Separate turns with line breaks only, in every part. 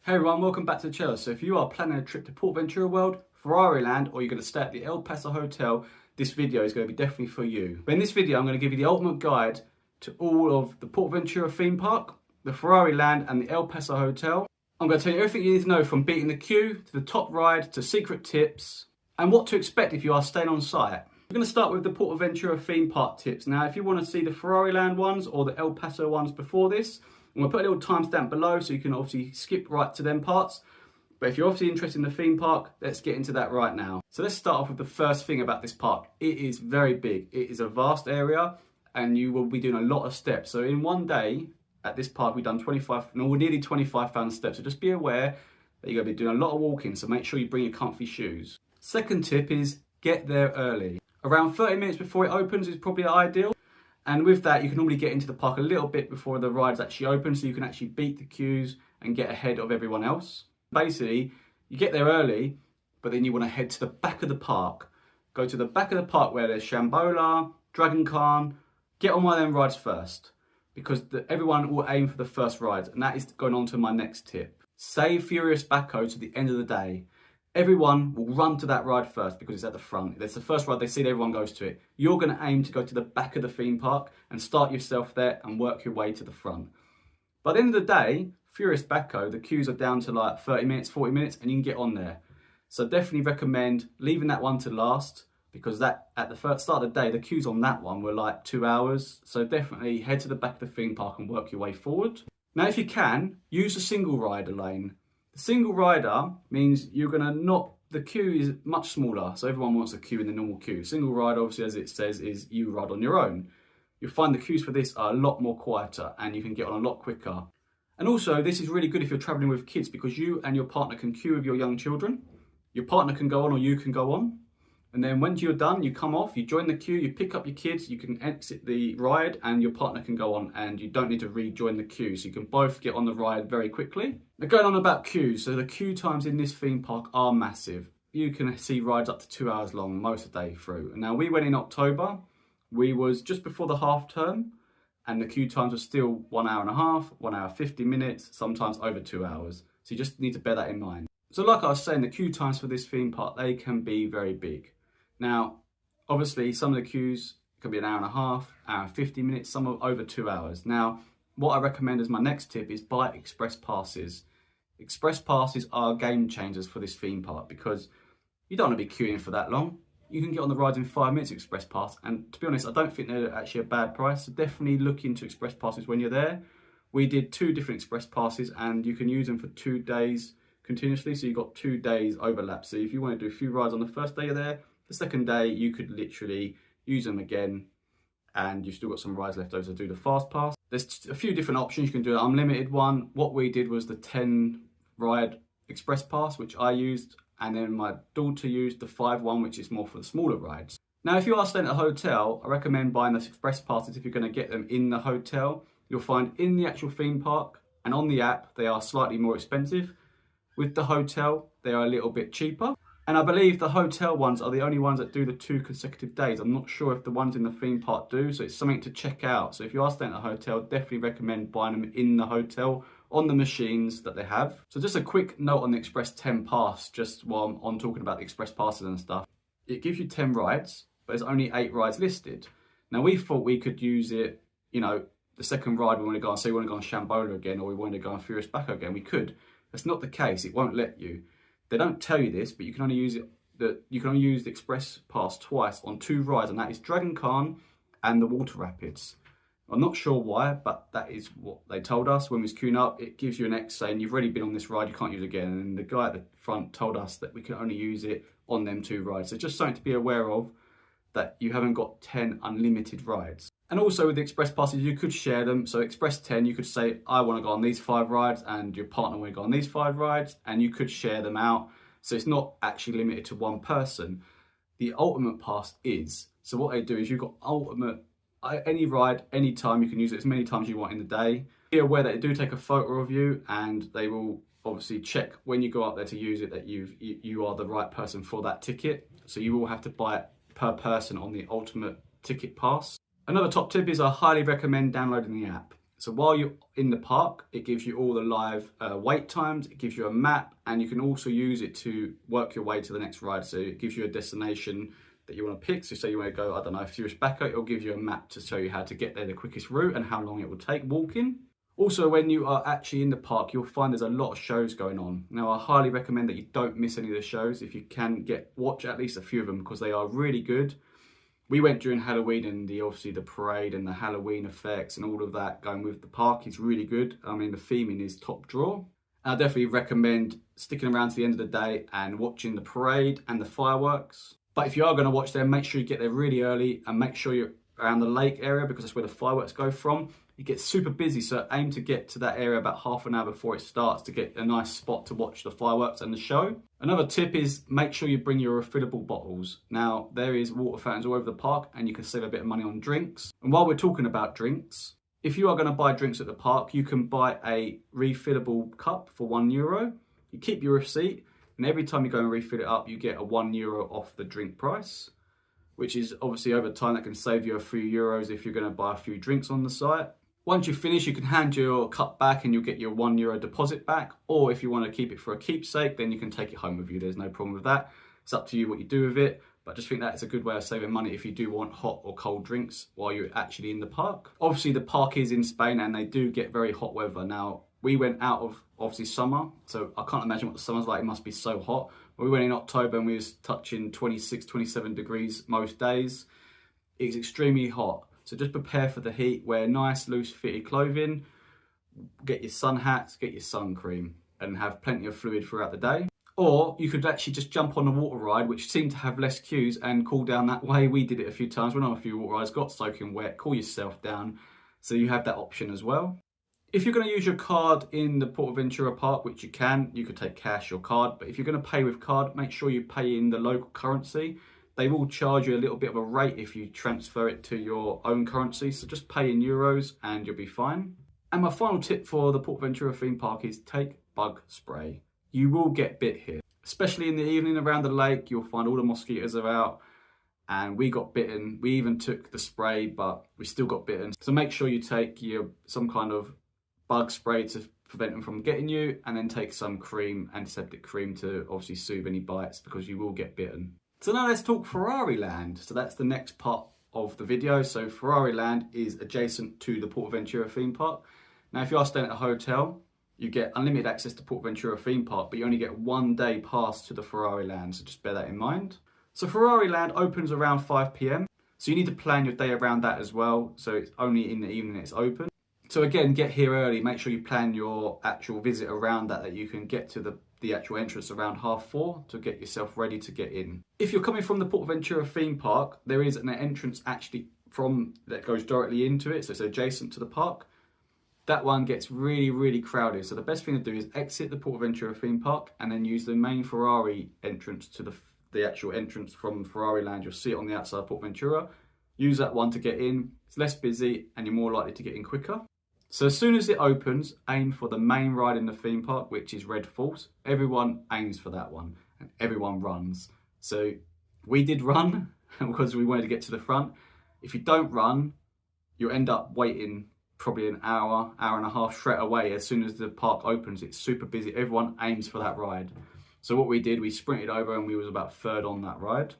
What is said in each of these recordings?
Hey everyone, welcome back to the channel. So if you are planning a trip to PortAventura World, Ferrari Land, or you're going to stay at the Paso Hotel, this video is going to be definitely for you. But in this video, I'm going to give you the ultimate guide to all of the PortAventura theme park, the Ferrari Land, and the Paso Hotel. I'm going to tell you everything you need to know from beating the queue, to the top ride, to secret tips, and what to expect if you are staying on site. We're going to start with the PortAventura theme park tips. Now, if you want to see the Ferrari Land ones or the El Paso ones before this, I'm going to put a little timestamp below so you can obviously skip right to them parts. But if you're obviously interested in the theme park, let's get into that right now. So let's start off with the first thing about this park. It is very big. It is a vast area and you will be doing a lot of steps. So in one day at this park, we've done nearly 25,000 steps. So just be aware that you're going to be doing a lot of walking. So make sure you bring your comfy shoes. Second tip is get there early. Around 30 minutes before it opens is probably ideal. And with that, you can normally get into the park a little bit before the rides actually open, so you can actually beat the queues and get ahead of everyone else. Basically, you get there early, but then you want to head to the back of the park. Go to the back of the park where there's Shambola, Dragon Khan. Get on one of them rides first, because everyone will aim for the first ride, and that is going on to my next tip. Save Furious Baco to the end of the day. Everyone will run to that ride first because it's at the front. It's the first ride they see, everyone goes to it. You're going to aim to go to the back of the theme park and start yourself there and work your way to the front. By the end of the day, Furious Baco, the queues are down to like 30 minutes, 40 minutes, and you can get on there. So definitely recommend leaving that one to last, because that at the first start of the day, the queues on that one were like 2 hours. So definitely head to the back of the theme park and work your way forward. Now, if you can, use a single rider lane. The single rider means you're going to the queue is much smaller, so everyone wants a queue in the normal queue. Single rider, obviously, as it says, is you ride on your own. You'll find the queues for this are a lot more quieter and you can get on a lot quicker. And also, this is really good if you're traveling with kids, because you and your partner can queue with your young children. Your partner can go on or you can go on. And then when you're done, you come off, you join the queue, you pick up your kids, you can exit the ride and your partner can go on, and you don't need to rejoin the queue. So you can both get on the ride very quickly. Now, going on about queues, so the queue times in this theme park are massive. You can see rides up to 2 hours long most of the day through. And now, we went in October, we was just before the half term, and the queue times were still 1 hour and a half, 1 hour 50 minutes, sometimes over 2 hours. So you just need to bear that in mind. So like I was saying, the queue times for this theme park, they can be very big. Now, obviously, some of the queues can be an hour and a half, hour and 50 minutes, some are over 2 hours. Now, what I recommend as my next tip is buy express passes. Express passes are game changers for this theme park, because you don't want to be queuing for that long. You can get on the rides in 5 minutes express pass, and to be honest, I don't think they're actually a bad price. So definitely look into express passes when you're there. We did 2 different express passes and you can use them for 2 days continuously, so you've got 2 days overlap. So if you want to do a few rides on the first day you're there, the second day you could literally use them again and you've still got some rides left over to do the fast pass. There's a few different options. You can do an unlimited one. What we did was the 10 ride express pass, which I used, and then my daughter used the 5 one, which is more for the smaller rides. Now, if you are staying at a hotel, I recommend buying those express passes if you're going to get them in the hotel. You'll find in the actual theme park and on the app, they are slightly more expensive. With the hotel, they are a little bit cheaper. And I believe the hotel ones are the only ones that do the 2 consecutive days. I'm not sure if the ones in the theme park do, so it's something to check out. So if you are staying at a hotel, definitely recommend buying them in the hotel on the machines that they have. So just a quick note on the Express 10 pass, just while I'm on talking about the Express passes and stuff. It gives you 10 rides, but there's only 8 rides listed. Now, we thought we could use it, you know, the second ride we want to go on, say we want to go on Shambola again, or we want to go on Furious Baco again, we could. That's not the case, it won't let you. They don't tell you this, but you can only use the Express Pass twice on 2 rides, and that is Dragon Khan and the Water Rapids. I'm not sure why, but that is what they told us when we was queuing up. It gives you an X saying you've already been on this ride, you can't use it again. And the guy at the front told us that we can only use it on them 2 rides. So just something to be aware of, that you haven't got 10 unlimited rides. And also with the express passes, you could share them. So express 10, you could say, I want to go on these 5 rides, and your partner will go on these 5 rides, and you could share them out. So it's not actually limited to one person. The ultimate pass is. So what they do is you've got ultimate, any ride, any time, you can use it as many times you want in the day. Be aware that they do take a photo of you, and they will obviously check when you go up there to use it that you are the right person for that ticket. So you will have to buy it per person on the ultimate ticket pass. Another top tip is I highly recommend downloading the app. So while you're in the park, it gives you all the live wait times, it gives you a map, and you can also use it to work your way to the next ride. So it gives you a destination that you want to pick. So say you want to go, I don't know, Furious Backer, it'll give you a map to show you how to get there, the quickest route, and how long it will take walking. Also, when you are actually in the park, you'll find there's a lot of shows going on. Now, I highly recommend that you don't miss any of the shows. If you can watch at least a few of them, because they are really good. We went during Halloween, and obviously the parade and the Halloween effects and all of that going with the park is really good. I mean, the theming is top drawer. I definitely recommend sticking around to the end of the day and watching the parade and the fireworks. But if you are going to watch them, make sure you get there really early and make sure you're around the lake area, because that's where the fireworks go from. It gets super busy, so aim to get to that area about half an hour before it starts to get a nice spot to watch the fireworks and the show. Another tip is make sure you bring your refillable bottles. Now, there is water fountains all over the park and you can save a bit of money on drinks. And while we're talking about drinks, if you are going to buy drinks at the park, you can buy a refillable cup for €1. You keep your receipt, and every time you go and refill it up, you get a €1 off the drink price, which is obviously over time that can save you a few euros if you're going to buy a few drinks on the site. Once you finish, you can hand your cup back and you'll get your €1 deposit back. Or if you want to keep it for a keepsake, then you can take it home with you. There's no problem with that. It's up to you what you do with it. But I just think that's a good way of saving money if you do want hot or cold drinks while you're actually in the park. Obviously, the park is in Spain and they do get very hot weather. Now, we went out of obviously summer, so I can't imagine what the summer's like. It must be so hot. We went in October and we was touching 26, 27 degrees most days. It's extremely hot. So just prepare for the heat, wear nice loose fitted clothing, get your sun hats, get your sun cream, and have plenty of fluid throughout the day. Or you could actually just jump on the water ride, which seemed to have less queues, and cool down that way. We did it a few times, went on a few water rides, got soaking wet, cool yourself down. So you have that option as well. If you're going to use your card in the PortAventura park, which you could take cash or card, but if you're going to pay with card, make sure you pay in the local currency. They will charge you a little bit of a rate if you transfer it to your own currency, so just pay in euros and you'll be fine. And my final tip for the PortAventura theme park is take bug spray. You will get bit here, especially in the evening around the lake. You'll find all the mosquitoes are out, and we got bitten. We even took the spray, but we still got bitten. So make sure you take some kind of bug spray to prevent them from getting you, and then take some cream, antiseptic cream, to obviously soothe any bites, because you will get bitten. So now let's talk Ferrari Land. So that's the next part of the video. So Ferrari Land is adjacent to the PortAventura theme park. Now, if you are staying at a hotel, you get unlimited access to PortAventura theme park, but you only get 1 day pass to the Ferrari Land. So just bear that in mind. So Ferrari Land opens around 5 PM. So you need to plan your day around that as well. So it's only in the evening it's open. So again, get here early. Make sure you plan your actual visit around that you can get to the actual entrance around 4:30 to get yourself ready to get in. If you're coming from the PortAventura theme park, there is an entrance actually that goes directly into it, so it's adjacent to the park. That one gets really, really crowded. So the best thing to do is exit the PortAventura theme park and then use the main Ferrari entrance to the actual entrance from Ferrari Land. You'll see it on the outside of PortAventura. Use that one to get in. It's less busy and you're more likely to get in quicker. So as soon as it opens, aim for the main ride in the theme park, which is Red Force. Everyone aims for that one and everyone runs. So we did run because we wanted to get to the front. If you don't run, you'll end up waiting probably an hour and a half straight away. As soon as the park opens, it's super busy. Everyone aims for that ride. So what we did, we sprinted over and we was about third on that ride.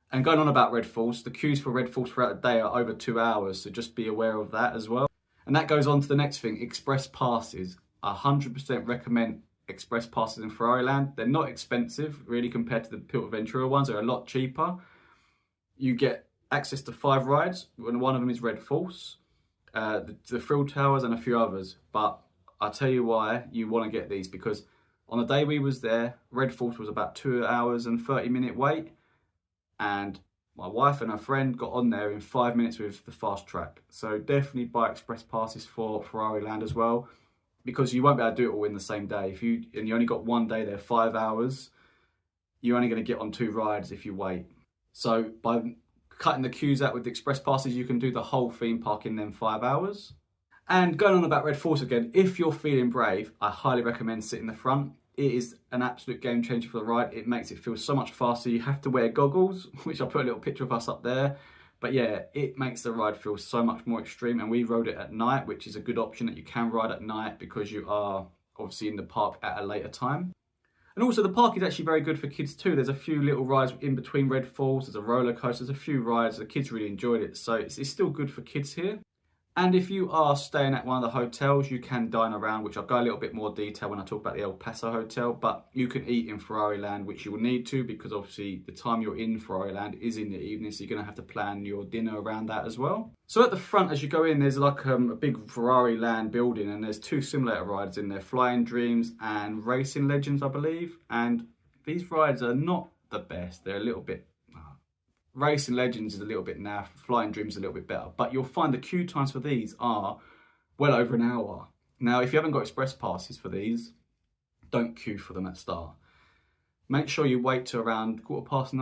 And going on about Red Force, the queues for Red Force throughout the day are over 2 hours. So just be aware of that as well. And that goes on to the next thing, express passes. I 100% recommend express passes in Ferrari Land. They're not expensive, really, compared to the PortAventura ones. They're a lot cheaper. You get access to 5 rides, and one of them is Red Force, the Thrill Towers and a few others. But I'll tell you why you want to get these, because on the day we was there, Red Force was about 2 hours and 30-minute wait, and my wife and her friend got on there in 5 minutes with the fast track. So definitely buy express passes for Ferrari Land as well, because you won't be able to do it all in the same day. If you only got 1 day there, 5 hours, you're only going to get on 2 rides if you wait. So by cutting the queues out with the express passes, you can do the whole theme park in them 5 hours. And going on about Red Force again, if you're feeling brave, I highly recommend sitting in the front. It is an absolute game changer for the ride. It makes it feel so much faster. You have to wear goggles, which I'll put a little picture of us up there. But yeah, it makes the ride feel so much more extreme, and we rode it at night, which is a good option that you can ride at night because you are obviously in the park at a later time. And also the park is actually very good for kids too. There's a few little rides in between Red Falls, there's a roller coaster, there's a few rides, the kids really enjoyed it, so it's still good for kids here. And if you are staying at one of the hotels, you can dine around, which I'll go a little bit more detail when I talk about the El Paso Hotel, but you can eat in Ferrari Land, which you will need to, because obviously the time you're in Ferrari Land is in the evening, so you're going to have to plan your dinner around that as well. So at the front, as you go in, there's like a big Ferrari Land building, and there's two simulator rides in there, Flying Dreams and Racing Legends, I believe. And these rides are not the best. They're a little bit... Racing Legends is a little bit naff, Flying Dreams is a little bit better, but you'll find the queue times for these are well over an hour. Now, if you haven't got express passes for these, don't queue for them at start. Make sure you wait to around 9:15,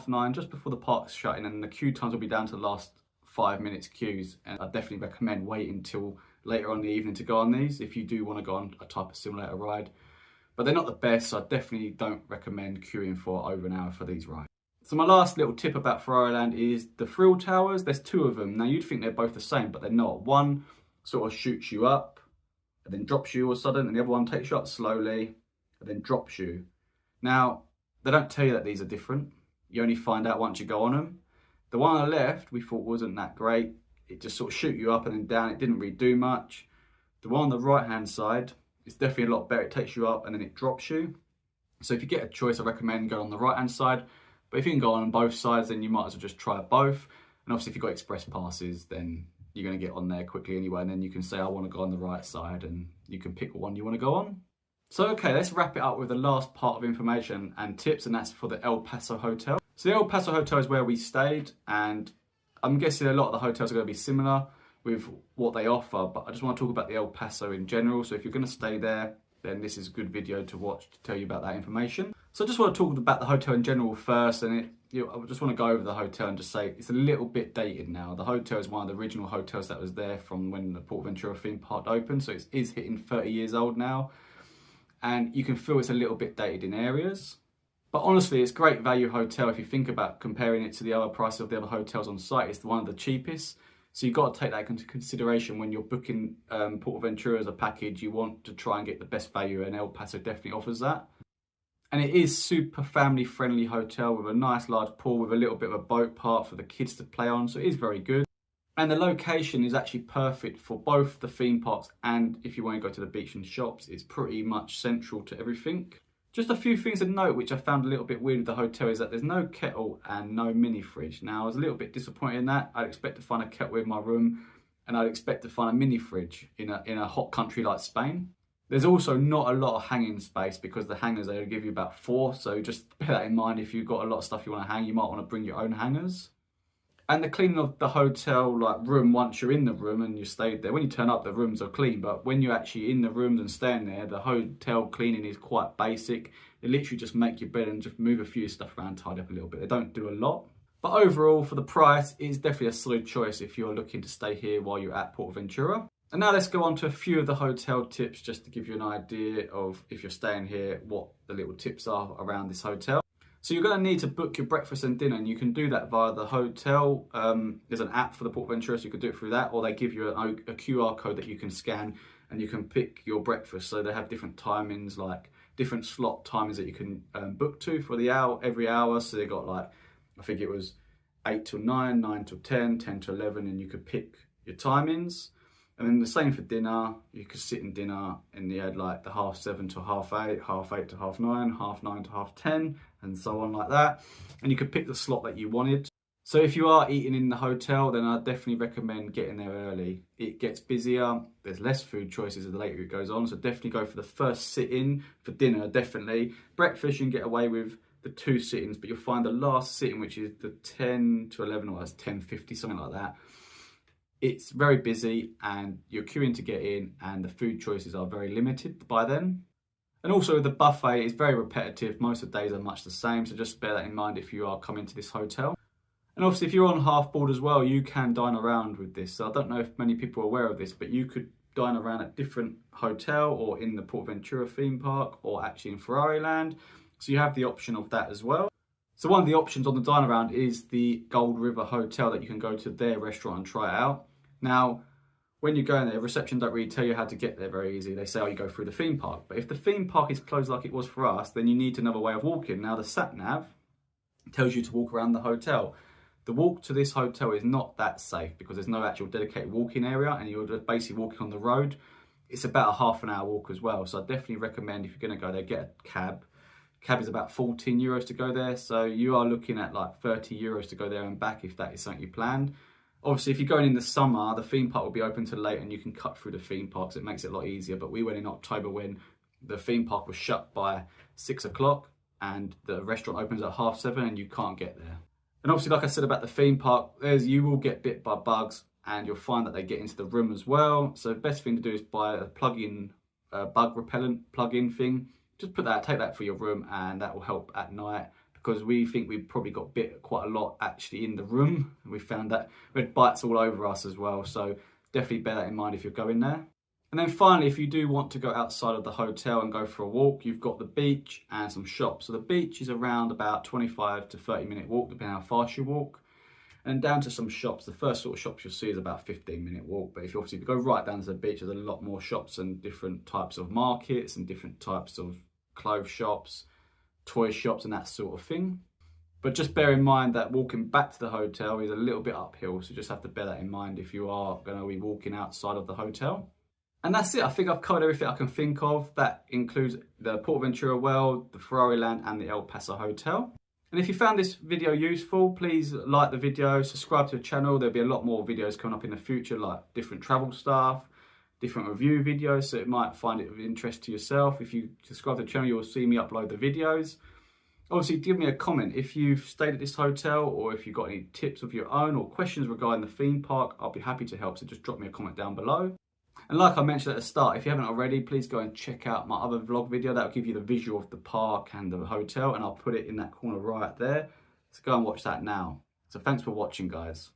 9:30, just before the park's shutting, and the queue times will be down to the last 5 minutes queues. And I definitely recommend waiting until later on in the evening to go on these if you do want to go on a type of simulator ride. But they're not the best, so I definitely don't recommend queuing for over an hour for these rides. So my last little tip about Ferrari Land is the thrill towers. There's two of them. Now you'd think they're both the same, but they're not. One sort of shoots you up and then drops you all of a sudden, and the other one takes you up slowly and then drops you. Now, they don't tell you that these are different. You only find out once you go on them. The one on the left we thought wasn't that great. It just sort of shoot you up and then down. It didn't really do much. The one on the right hand side is definitely a lot better. It takes you up and then it drops you. So if you get a choice, I recommend going on the right hand side. But if you can go on both sides, then you might as well just try both. And obviously if you've got express passes, then you're going to get on there quickly anyway. And then you can say, I want to go on the right side, and you can pick what one you want to go on. So, okay, let's wrap it up with the last part of information and tips, and that's for the El Paso Hotel. So the El Paso Hotel is where we stayed, and I'm guessing a lot of the hotels are going to be similar with what they offer, but I just want to talk about the El Paso in general. So if you're going to stay there, then this is a good video to watch to tell you about that information. So I just want to talk about the hotel in general first, and I just want to go over the hotel and just say it's a little bit dated now. The hotel is one of the original hotels that was there from when the PortAventura theme park opened, so it is hitting 30 years old now, and you can feel it's a little bit dated in areas. But honestly, it's a great value hotel if you think about comparing it to the other prices of the other hotels on site. It's one of the cheapest. So you've got to take that into consideration when you're booking PortAventura as a package. You want to try and get the best value, and El Paso definitely offers that. And it is super family friendly hotel with a nice large pool with a little bit of a boat park for the kids to play on. So it is very good. And the location is actually perfect for both the theme parks and if you want to go to the beach and shops. It's pretty much central to everything. Just a few things to note which I found a little bit weird with the hotel is that there's no kettle and no mini fridge. Now I was a little bit disappointed in that. I'd expect to find a kettle in my room, and I'd expect to find a mini fridge in a hot country like Spain. There's also not a lot of hanging space because the hangers, they'll give you about 4. So just bear that in mind. If you've got a lot of stuff you want to hang, you might want to bring your own hangers. And the cleaning of the hotel room, once you're in the room and you stayed there, when you turn up, the rooms are clean. But when you're actually in the rooms and staying there, the hotel cleaning is quite basic. They literally just make your bed and just move a few stuff around, tidy up a little bit. They don't do a lot. But overall, for the price, it's definitely a solid choice if you're looking to stay here while you're at PortAventura. And now let's go on to a few of the hotel tips just to give you an idea of, if you're staying here, what the little tips are around this hotel. So you're going to need to book your breakfast and dinner, and you can do that via the hotel. There's an app for the PortAventura, so you can do it through that, or they give you a QR code that you can scan and you can pick your breakfast. So they have different timings, like different slot timings that you can book to for the hour, every hour. So they got I think it was 8 till 9, 9 till 10, 10 to 11, and you could pick your timings. And then the same for dinner. You could sit in dinner and you had the 7:30 to 8:30, 8:30 to 9:30, 9:30 to 10:30, and so on like that. And you could pick the slot that you wanted. So if you are eating in the hotel, then I definitely recommend getting there early. It gets busier, there's less food choices the later it goes on. So definitely go for the first sit-in for dinner, definitely. Breakfast, you can get away with the 2 sittings, but you'll find the last sitting, which is the 10 to 11, or that's 10:50, something like that. It's very busy and you're queuing to get in, and the food choices are very limited by then. And also the buffet is very repetitive. Most of the days are much the same, so just bear that in mind if you are coming to this hotel. And obviously if you're on half board as well, you can dine around with this. So I don't know if many people are aware of this, but you could dine around at different hotel or in the PortAventura theme park or actually in Ferrari Land. So you have the option of that as well. So one of the options on the dine around is the Gold River Hotel, that you can go to their restaurant and try it out. Now, when you go in there, reception don't really tell you how to get there very easy. They say, oh, you go through the theme park. But if the theme park is closed like it was for us, then you need another way of walking. Now, the sat-nav tells you to walk around the hotel. The walk to this hotel is not that safe because there's no actual dedicated walking area and you're just basically walking on the road. It's about a half an hour walk as well. So I definitely recommend, if you're going to go there, get a cab. Cab is about 14 euros to go there. So you are looking at like 30 euros to go there and back if that is something you planned. Obviously, if you're going in the summer, the theme park will be open till late and you can cut through the theme parks. It makes it a lot easier. But we went in October when the theme park was shut by 6 o'clock and the restaurant opens at 7:30 and you can't get there. And obviously, like I said about the theme park, you will get bit by bugs and you'll find that they get into the room as well. So the best thing to do is buy a plug-in bug repellent plug-in thing. Just take that for your room and that will help at night, because we think we probably got bit quite a lot actually in the room. We found that we had bites all over us as well. So definitely bear that in mind if you're going there. And then finally, if you do want to go outside of the hotel and go for a walk, you've got the beach and some shops. So the beach is around about 25 to 30 minute walk, depending on how fast you walk. And down to some shops, the first sort of shops you'll see is about a 15-minute walk. But if you obviously go right down to the beach, there's a lot more shops and different types of markets and different types of clothes shops, toy shops and that sort of thing. But just bear in mind that walking back to the hotel is a little bit uphill. So just have to bear that in mind if you are going to be walking outside of the hotel. And that's it. I think I've covered everything I can think of. That includes the PortAventura World, the Ferrari Land and the El Paso Hotel. And if you found this video useful, please like the video, subscribe to the channel. There'll be a lot more videos coming up in the future, like different travel stuff, different review videos, so it might find it of interest to yourself. If you subscribe to the channel, you'll see me upload the videos. Obviously, give me a comment if you've stayed at this hotel or if you've got any tips of your own or questions regarding the theme park. I'll be happy to help, so just drop me a comment down below. And like I mentioned at the start, if you haven't already, please go and check out my other vlog video. That'll give you the visual of the park and the hotel, and I'll put it in that corner right there. So go and watch that now. So thanks for watching, guys.